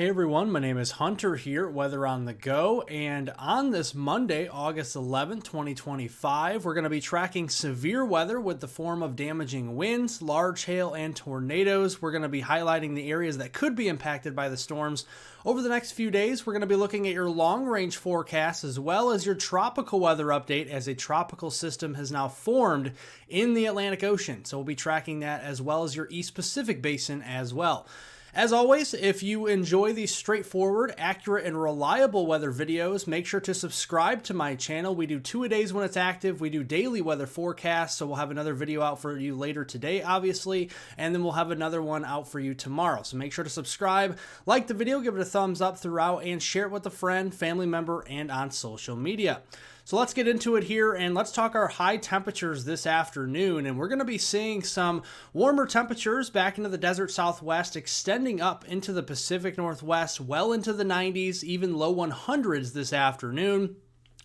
Hey everyone, my name is Hunter here, Weather on the Go, and on this Monday, August 11th, 2025, we're going to be tracking severe weather with the form of damaging winds, large hail, and tornadoes. We're going to be highlighting the areas that could be impacted by the storms. Over the next few days, we're going to be looking at your long-range forecast as well as your tropical weather update as a tropical system has now formed in the Atlantic Ocean. So we'll be tracking that as well as your East Pacific Basin as well. As always, if you enjoy these straightforward, accurate, and reliable weather videos, make sure to subscribe to my channel. We do 2-a-days when it's active. We do daily weather forecasts, so we'll have another video out for you later today, obviously, and then we'll have another one out for you tomorrow. So make sure to subscribe, like the video, give it a thumbs up throughout, and share it with a friend, family member, and on social media. So let's get into it here and let's talk our high temperatures this afternoon. And we're going to be seeing some warmer temperatures back into the desert Southwest, extending up into the Pacific Northwest, well into the 90s, even low 100s this afternoon.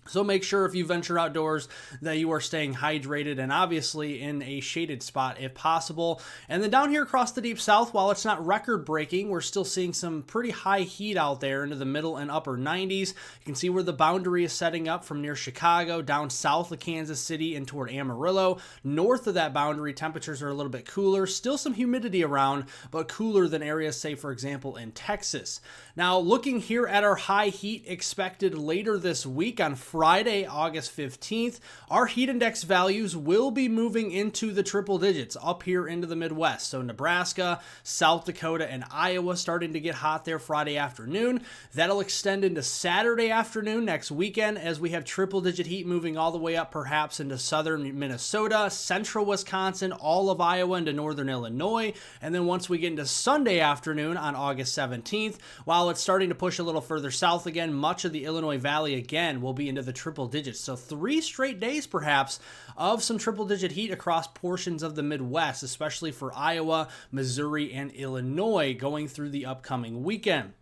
So make sure if you venture outdoors that you are staying hydrated and obviously in a shaded spot if possible. And then down here across the deep south, while it's not record breaking, we're still seeing some pretty high heat out there into the middle and upper 90s. You can see where the boundary is setting up from near Chicago, down south of Kansas City and toward Amarillo. North of that boundary, temperatures are a little bit cooler. Still some humidity around, but cooler than areas, say, for example, in Texas. Now, looking here at our high heat expected later this week on Friday, August 15th, our heat index values will be moving into the triple digits up here into the Midwest. So Nebraska, South Dakota, and Iowa starting to get hot there Friday afternoon. That'll extend into Saturday afternoon next weekend as we have triple digit heat moving all the way up perhaps into southern Minnesota, central Wisconsin, all of Iowa into northern Illinois. And then once we get into Sunday afternoon on August 17th, while it's starting to push a little further south again, much of the Illinois Valley again will be into the triple digits. So 3 straight days perhaps of some triple digit heat across portions of the Midwest, especially for Iowa, Missouri, and Illinois going through the upcoming weekend.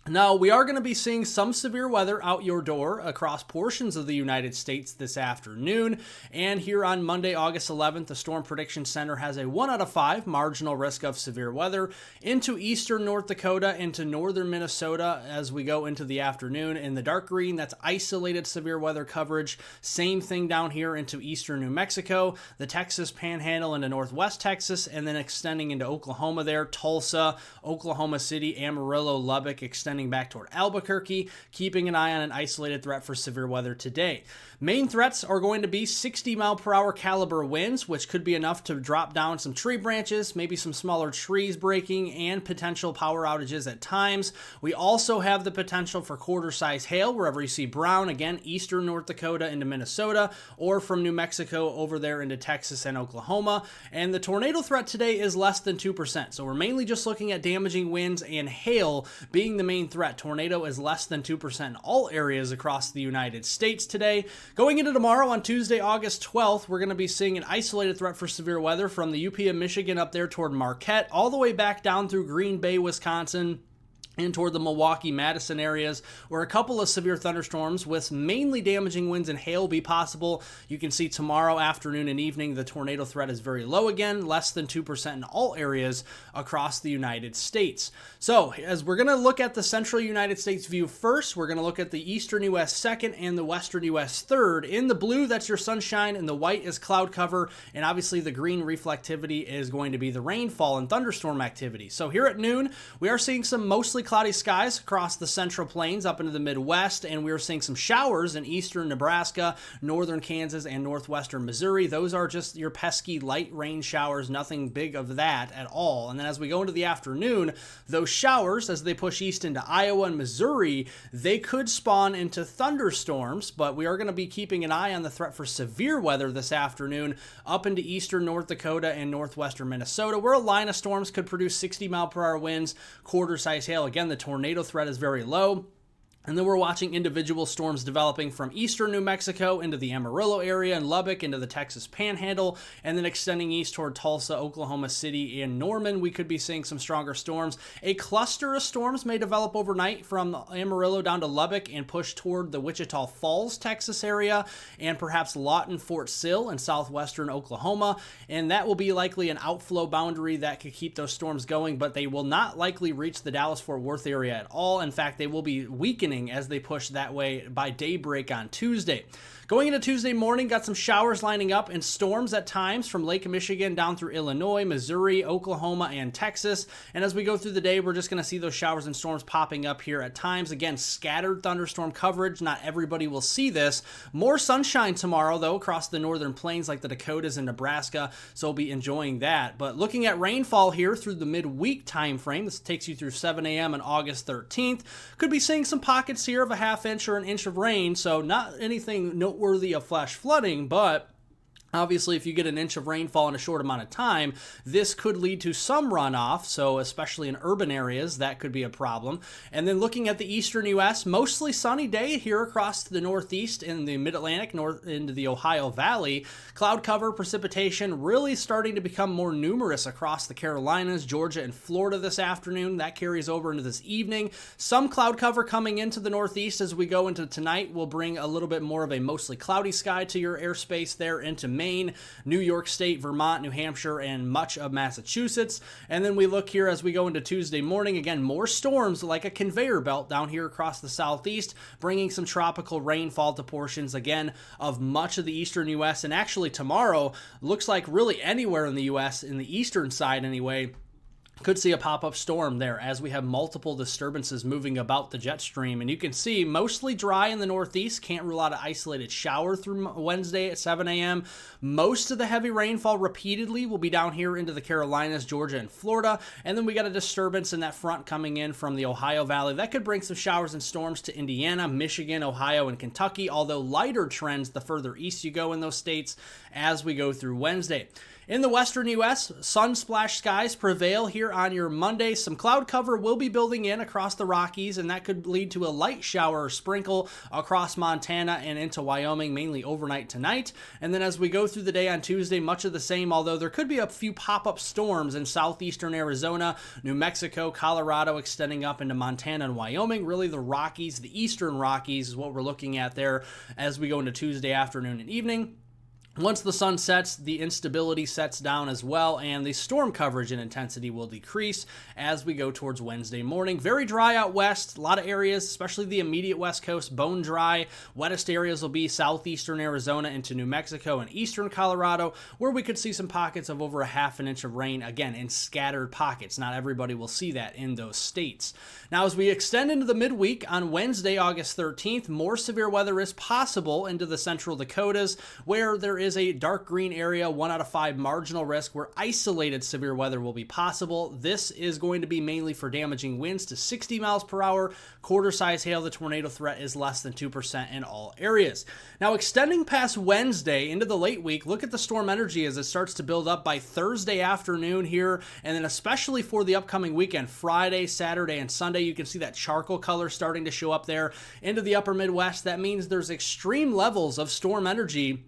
Now, we are going to be seeing some severe weather out your door across portions of the United States this afternoon. And here on Monday, August 11th, the Storm Prediction Center has a 1 out of 5 marginal risk of severe weather into eastern North Dakota, into northern Minnesota as we go into the afternoon. In the dark green, that's isolated severe weather coverage. Same thing down here into eastern New Mexico, the Texas Panhandle into northwest Texas, and then extending into Oklahoma there, Tulsa, Oklahoma City, Amarillo, Lubbock, extending back toward Albuquerque, keeping an eye on an isolated threat for severe weather today. Main threats are going to be 60-mile-per-hour caliber winds, which could be enough to drop down some tree branches, maybe some smaller trees breaking, and potential power outages at times. We also have the potential for quarter-size hail wherever you see brown, again, eastern North Dakota into Minnesota, or from New Mexico over there into Texas and Oklahoma. And the tornado threat today is less than 2%. So we're mainly just looking at damaging winds and hail being the main threat. Tornado is less than 2% in all areas across the United States today. Going into tomorrow on Tuesday, August 12th, we're going to be seeing an isolated threat for severe weather from the UP of Michigan up there toward Marquette, all the way back down through Green Bay, Wisconsin, and toward the Milwaukee, Madison areas, where a couple of severe thunderstorms with mainly damaging winds and hail be possible. You can see tomorrow afternoon and evening, the tornado threat is very low again, less than 2% in all areas across the United States. So, as we're going to look at the central United States view first, we're going to look at the eastern U.S. second and the western U.S. third. In the blue, that's your sunshine, and the white is cloud cover, and obviously the green reflectivity is going to be the rainfall and thunderstorm activity. So here at noon, we are seeing some mostly cloudy skies across the central plains up into the Midwest, and we are seeing some showers in eastern Nebraska, northern Kansas, and northwestern Missouri. Those are just your pesky light rain showers, nothing big of that at all. And then as we go into the afternoon, those showers, as they push east into Iowa and Missouri, they could spawn into thunderstorms, but we are going to be keeping an eye on the threat for severe weather this afternoon up into eastern North Dakota and northwestern Minnesota, where a line of storms could produce 60-mile-per-hour winds, quarter-size hail. Again, the tornado threat is very low. And then we're watching individual storms developing from eastern New Mexico into the Amarillo area and Lubbock into the Texas Panhandle, and then extending east toward Tulsa, Oklahoma City, and Norman. We could be seeing some stronger storms. A cluster of storms may develop overnight from Amarillo down to Lubbock and push toward the Wichita Falls, Texas area, and perhaps Lawton, Fort Sill, in southwestern Oklahoma. And that will be likely an outflow boundary that could keep those storms going, but they will not likely reach the Dallas-Fort Worth area at all. In fact, they will be weakening as they push that way by daybreak on Tuesday. Going into Tuesday morning, got some showers lining up and storms at times from Lake Michigan down through Illinois, Missouri, Oklahoma, and Texas. And as we go through the day, we're just going to see those showers and storms popping up here at times. Again, scattered thunderstorm coverage. Not everybody will see this. More sunshine tomorrow, though, across the northern plains like the Dakotas and Nebraska, so we'll be enjoying that. But looking at rainfall here through the midweek time frame, this takes you through 7 a.m. on August 13th. Could be seeing some pockets here of a half inch or an inch of rain, so not anything noteworthy of flash flooding, but obviously, if you get an inch of rainfall in a short amount of time, this could lead to some runoff, so especially in urban areas, that could be a problem. And then looking at the eastern U.S., mostly sunny day here across the northeast and the mid-Atlantic, north into the Ohio Valley. Cloud cover, precipitation really starting to become more numerous across the Carolinas, Georgia, and Florida this afternoon. That carries over into this evening. Some cloud cover coming into the northeast as we go into tonight will bring a little bit more of a mostly cloudy sky to your airspace there into Maine, New York State, Vermont, New Hampshire, and much of Massachusetts. And then we look here as we go into Tuesday morning, again, more storms like a conveyor belt down here across the southeast, bringing some tropical rainfall to portions, again, of much of the eastern U.S. And actually tomorrow, looks like really anywhere in the U.S., in the eastern side anyway, could see a pop-up storm there as we have multiple disturbances moving about the jet stream. And you can see mostly dry in the northeast. Can't rule out an isolated shower through Wednesday at 7 a.m. Most of the heavy rainfall repeatedly will be down here into the Carolinas, Georgia, and Florida. And then we got a disturbance in that front coming in from the Ohio Valley. That could bring some showers and storms to Indiana, Michigan, Ohio, and Kentucky, although lighter trends the further east you go in those states as we go through Wednesday. In the western U.S., sun-splashed skies prevail here on your Monday. Some cloud cover will be building in across the Rockies, and that could lead to a light shower or sprinkle across Montana and into Wyoming, mainly overnight tonight. And then as we go through the day on Tuesday, much of the same, although there could be a few pop-up storms in southeastern Arizona, New Mexico, Colorado, extending up into Montana and Wyoming. Really the Rockies, the eastern Rockies is what we're looking at there as we go into Tuesday afternoon and evening. Once the sun sets, the instability sets down as well, and the storm coverage and intensity will decrease as we go towards Wednesday morning. Very dry out west. A lot of areas, especially the immediate west coast, bone dry. Wettest areas will be southeastern Arizona into New Mexico and eastern Colorado, where we could see some pockets of over a half an inch of rain, again, in scattered pockets. Not everybody will see that in those states. Now, as we extend into the midweek on Wednesday, August 13th, more severe weather is possible into the central Dakotas, where there is a dark green area, 1 out of 5 marginal risk, where isolated severe weather will be possible. This is going to be mainly for damaging winds to 60 miles per hour. Quarter-size hail, the tornado threat is less than 2% in all areas. Now, extending past Wednesday into the late week, look at the storm energy as it starts to build up by Thursday afternoon here, and then especially for the upcoming weekend, Friday, Saturday, and Sunday. You can see that charcoal color starting to show up there into the upper Midwest. That means there's extreme levels of storm energy,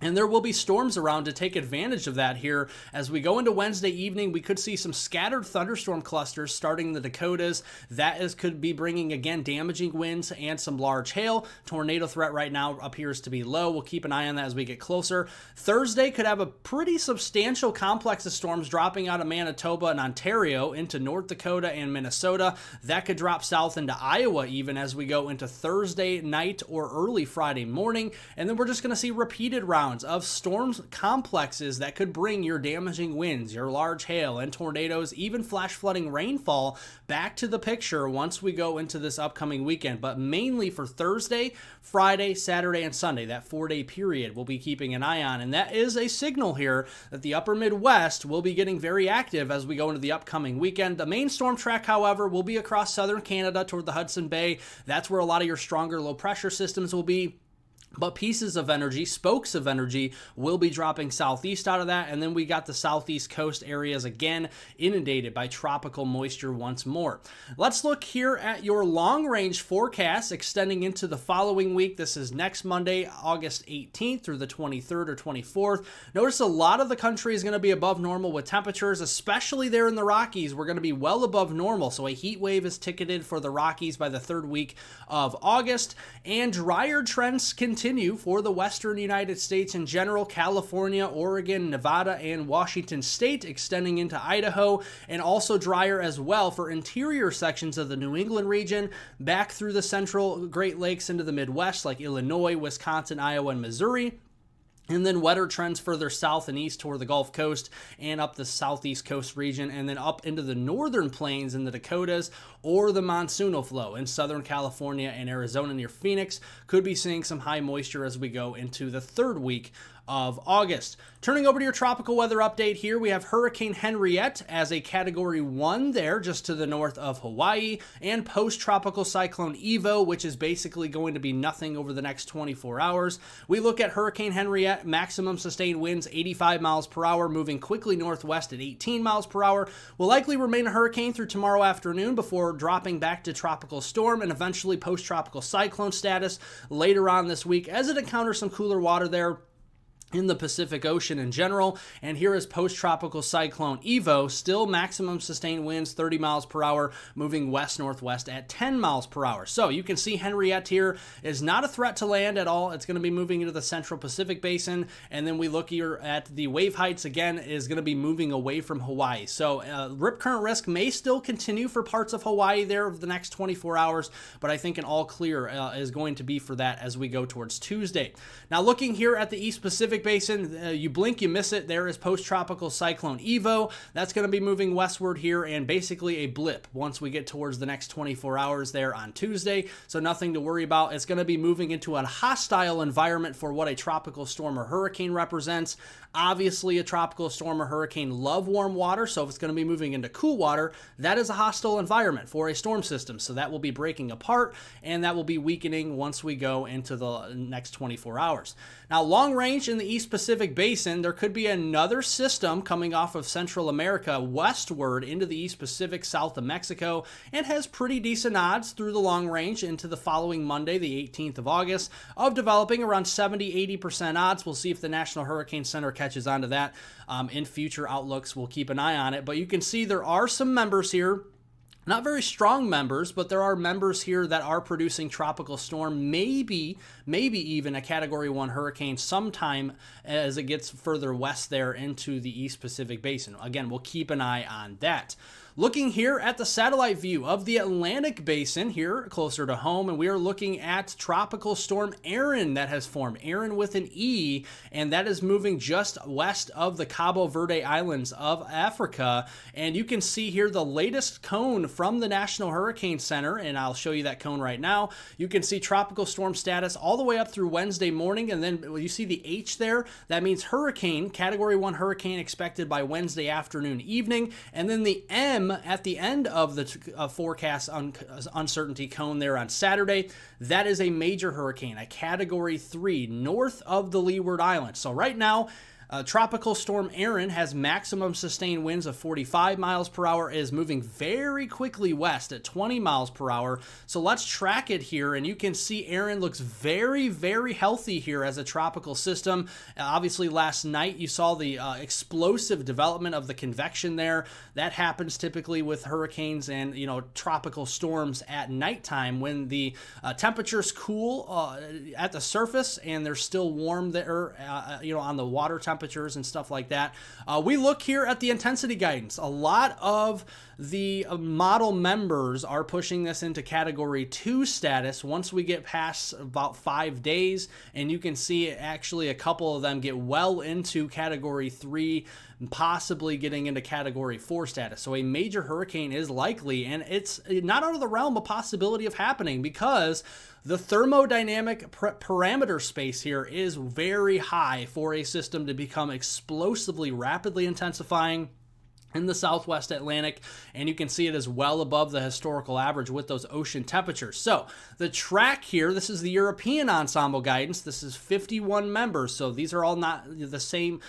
and there will be storms around to take advantage of that here. As we go into Wednesday evening, we could see some scattered thunderstorm clusters starting in the Dakotas. That could be bringing, again, damaging winds and some large hail. Tornado threat right now appears to be low. We'll keep an eye on that as we get closer. Thursday could have a pretty substantial complex of storms dropping out of Manitoba and Ontario into North Dakota and Minnesota. That could drop south into Iowa even as we go into Thursday night or early Friday morning. And then we're just going to see repeated rounds of storms complexes that could bring your damaging winds, your large hail and tornadoes, even flash flooding rainfall back to the picture once we go into this upcoming weekend. But mainly for Thursday, Friday, Saturday, and Sunday, that 4-day period we'll be keeping an eye on. And that is a signal here that the upper Midwest will be getting very active as we go into the upcoming weekend. The main storm track, however, will be across southern Canada toward the Hudson Bay. That's where a lot of your stronger low pressure systems will be. But pieces of energy, spokes of energy, will be dropping southeast out of that. And then we got the southeast coast areas again inundated by tropical moisture once more. Let's look here at your long range forecast extending into the following week. This is next Monday, August 18th through the 23rd or 24th. Notice a lot of the country is going to be above normal with temperatures, especially there in the Rockies. We're going to be well above normal. So a heat wave is ticketed for the Rockies by the third week of August. And drier trends continue for the western United States in general, California, Oregon, Nevada, and Washington State, extending into Idaho, and also drier as well for interior sections of the New England region, back through the central Great Lakes into the Midwest, like Illinois, Wisconsin, Iowa, and Missouri. And then wetter trends further south and east toward the Gulf Coast and up the southeast coast region, and then up into the northern plains in the Dakotas or the monsoonal flow in Southern California and Arizona near Phoenix. Could be seeing some high moisture as we go into the third week of August. Turning over to your tropical weather update here, we have Hurricane Henriette as a Category 1 there just to the north of Hawaii, and post-tropical cyclone Evo, which is basically going to be nothing over the next 24 hours. We look at Hurricane Henriette, maximum sustained winds 85 miles per hour, moving quickly northwest at 18 miles per hour. Will likely remain a hurricane through tomorrow afternoon before dropping back to tropical storm and eventually post-tropical cyclone status later on this week as it encounters some cooler water there in the Pacific Ocean in general. And here is post-tropical cyclone Evo, still maximum sustained winds 30 miles per hour, moving west-northwest at 10 miles per hour. So you can see Henriette here is not a threat to land at all. It's going to be moving into the central Pacific basin. And then we look here at the wave heights again, is going to be moving away from Hawaii. So rip current risk may still continue for parts of Hawaii there over the next 24 hours, but I think an all clear is going to be for that as we go towards Tuesday. Now looking here at the East Pacific Basin, you blink, you miss it. There is post-tropical cyclone Evo. That's going to be moving westward here and basically a blip once we get towards the next 24 hours there on Tuesday. So nothing to worry about. It's going to be moving into a hostile environment for what a tropical storm or hurricane represents. Obviously, a tropical storm or hurricane love warm water, so if it's going to be moving into cool water, that is a hostile environment for a storm system. So that will be breaking apart, and that will be weakening once we go into the next 24 hours. Now, long range in the East Pacific Basin, there could be another system coming off of Central America westward into the East Pacific, south of Mexico, and has pretty decent odds through the long range into the following Monday, the 18th of August, of developing around 70-80% odds. We'll see if the National Hurricane Center catches on to that in future outlooks. We'll keep an eye on it. But you can see there are some members here. Not very strong members, but there are members here that are producing tropical storm, maybe even a Category 1 hurricane sometime as it gets further west there into the East Pacific Basin. Again, we'll keep an eye on that. Looking here at the satellite view of the Atlantic Basin here closer to home, and we are looking at Tropical Storm Erin that has formed, Erin with an E, and that is moving just west of the Cabo Verde Islands of Africa. And you can see here the latest cone from the National Hurricane Center, and I'll show you that cone right now. You can see tropical storm status all the way up through Wednesday morning, and then you see the H there. That means hurricane, Category 1 hurricane expected by Wednesday afternoon, evening, and then the M at the end of the forecast uncertainty cone there on Saturday. That is a major hurricane, a Category 3 north of the Leeward Islands. So right now, Tropical Storm Erin has maximum sustained winds of 45 miles per hour, is moving very quickly west at 20 miles per hour. So let's track it here, and you can see Erin looks very, very healthy here as a tropical system. Obviously, last night you saw the explosive development of the convection there. That happens typically with hurricanes and tropical storms at nighttime when the temperatures cool at the surface and they're still warm there, on the water temperatures and stuff like that. We look here at the intensity guidance. A lot of the model members are pushing this into Category 2 status once we get past about 5 days, and you can see actually a couple of them get well into Category 3, possibly getting into Category 4 status. So a major hurricane is likely, and it's not out of the realm of possibility of happening because the thermodynamic parameter space here is very high for a system to become explosively rapidly intensifying in the southwest Atlantic, and you can see it is well above the historical average with those ocean temperatures. So the track here, this is the European ensemble guidance. This is 51 members, so these are all not the same.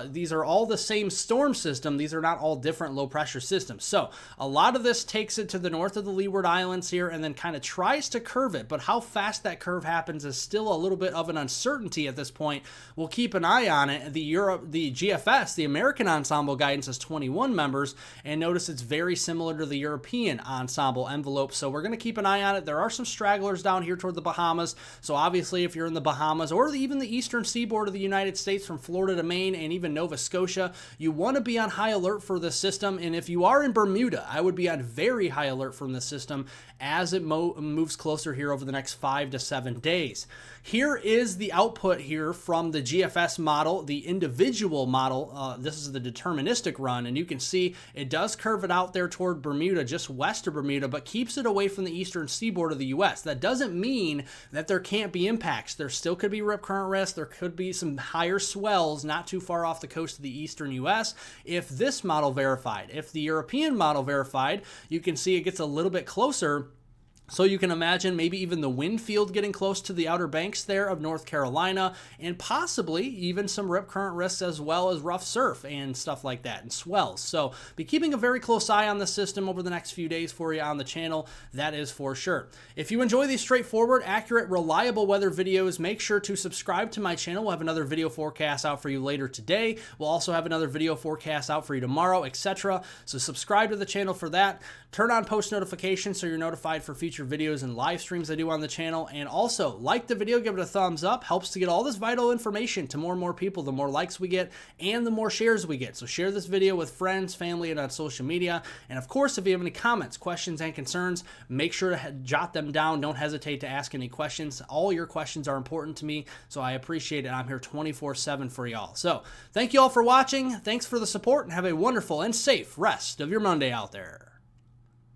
These are all the same storm system. These are not all different low pressure systems. So a lot of this takes it to the north of the Leeward Islands here and then kind of tries to curve it, but how fast that curve happens is still a little bit of an uncertainty at this point. We'll keep an eye on it. The GFS, the American ensemble guidance, is 21 members, and notice it's very similar to the European ensemble envelope, so we're going to keep an eye on it. There are some stragglers down here toward the Bahamas, so obviously if you're in the Bahamas or even the eastern seaboard of the United States from Florida to Maine and even Nova Scotia, you want to be on high alert for this system. And if you are in Bermuda, I would be on very high alert from this system as it moves closer here over the next 5 to 7 days. Here is the output here from the GFS model, the individual model. This is the deterministic run, and you can see it does curve it out there toward Bermuda, just west of Bermuda, but keeps it away from the eastern seaboard of the U.S. That doesn't mean that there can't be impacts. There still could be rip current risk. There could be some higher swells not too far off the coast of the eastern U.S. if this model verified. If the European model verified, you can see it gets a little bit closer. So you can imagine maybe even the wind field getting close to the Outer Banks there of North Carolina, and possibly even some rip current risks as well as rough surf and stuff like that and swells. So be keeping a very close eye on the system over the next few days for you on the channel, that is for sure. If you enjoy these straightforward, accurate, reliable weather videos, make sure to subscribe to my channel. We'll have another video forecast out for you later today. We'll also have another video forecast out for you tomorrow, etc. So subscribe to the channel for that. Turn on post notifications so you're notified for future videos and live streams I do on the channel. And also like the video, give it a thumbs up. Helps to get all this vital information to more and more people. The more likes we get and the more shares we get. So share this video with friends, family, and on social media. And of course, if you have any comments, questions, and concerns, make sure to jot them down. Don't hesitate to ask any questions. All your questions are important to me, so I appreciate it. I'm here 24/7 for y'all. So thank you all for watching. Thanks for the support, and have a wonderful and safe rest of your Monday out there.